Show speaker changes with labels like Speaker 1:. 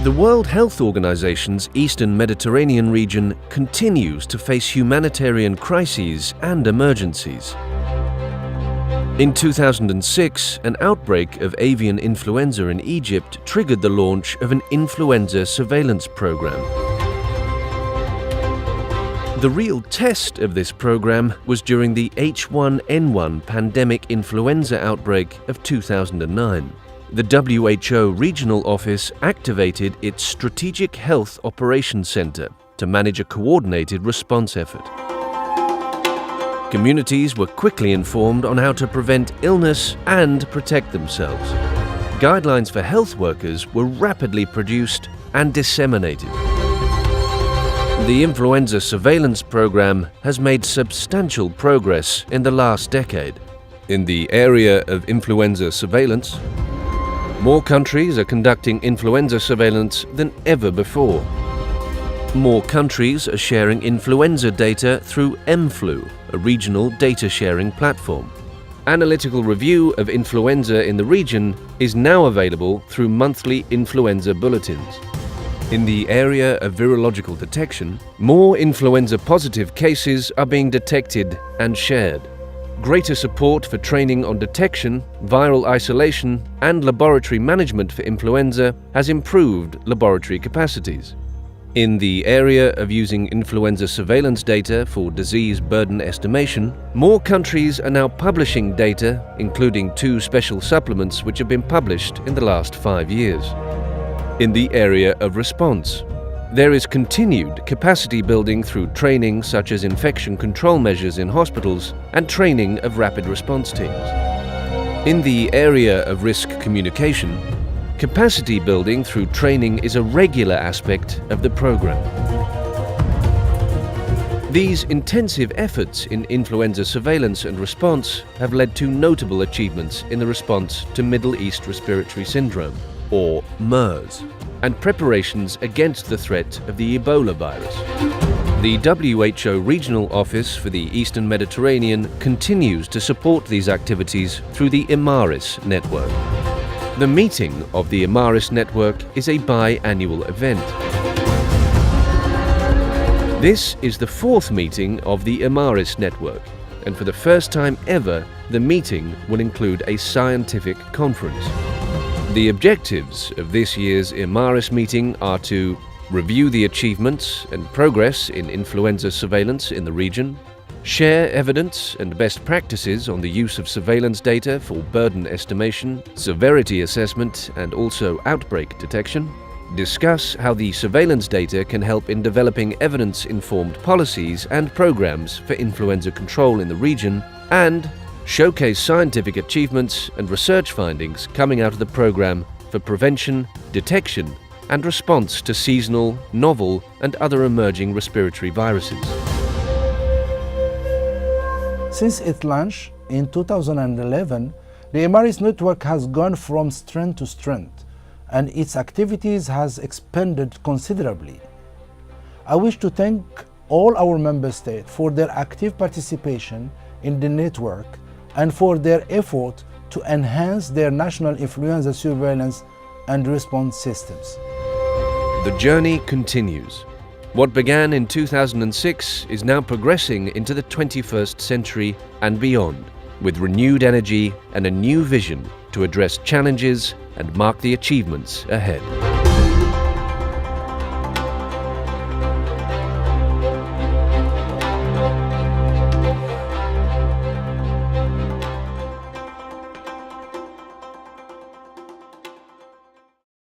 Speaker 1: The World Health Organization's Eastern Mediterranean region continues to face humanitarian crises and emergencies. In 2006, an outbreak of avian influenza in Egypt triggered the launch of an influenza surveillance program. The real test of this program was during the H1N1 pandemic influenza outbreak of 2009. The WHO Regional Office activated its Strategic Health Operations Center to manage a coordinated response effort. Communities were quickly informed on how to prevent illness and protect themselves. Guidelines for health workers were rapidly produced and disseminated. The influenza surveillance program has made substantial progress in the last decade. In the area of influenza surveillance, more countries are conducting influenza surveillance than ever before. More countries are sharing influenza data through mFlu, a regional data sharing platform. Analytical review of influenza in the region is now available through monthly influenza bulletins. In the area of virological detection, more influenza-positive cases are being detected and shared. Greater support for training on detection, viral isolation, and laboratory management for influenza has improved laboratory capacities. In the area of using influenza surveillance data for disease burden estimation, more countries are now publishing data, including 2 special supplements which have been published in the last 5 years. In the area of response, there is continued capacity building through training such as infection control measures in hospitals and training of rapid response teams. In the area of risk communication, capacity building through training is a regular aspect of the program. These intensive efforts in influenza surveillance and response have led to notable achievements in the response to Middle East Respiratory Syndrome, or MERS, and preparations against the threat of the Ebola virus. The WHO Regional Office for the Eastern Mediterranean continues to support these activities through the EMARIS network. The meeting of the EMARIS network is a bi-annual event. This is the 4th meeting of the EMARIS network, and for the first time ever, the meeting will include a scientific conference. The objectives of this year's EMARIS meeting are to review the achievements and progress in influenza surveillance in the region, share evidence and best practices on the use of surveillance data for burden estimation, severity assessment, and also outbreak detection, discuss how the surveillance data can help in developing evidence-informed policies and programs for influenza control in the region, and showcase scientific achievements and research findings coming out of the program for prevention, detection, and response to seasonal, novel, and other emerging respiratory viruses.
Speaker 2: Since its launch in 2011, the EMARIS network has gone from strength to strength, and its activities has expanded considerably. I wish to thank all our member states for their active participation in the network and for their effort to enhance their national influenza surveillance and response systems.
Speaker 1: The journey continues. What began in 2006 is now progressing into the 21st century and beyond, with renewed energy and a new vision to address challenges and mark the achievements ahead.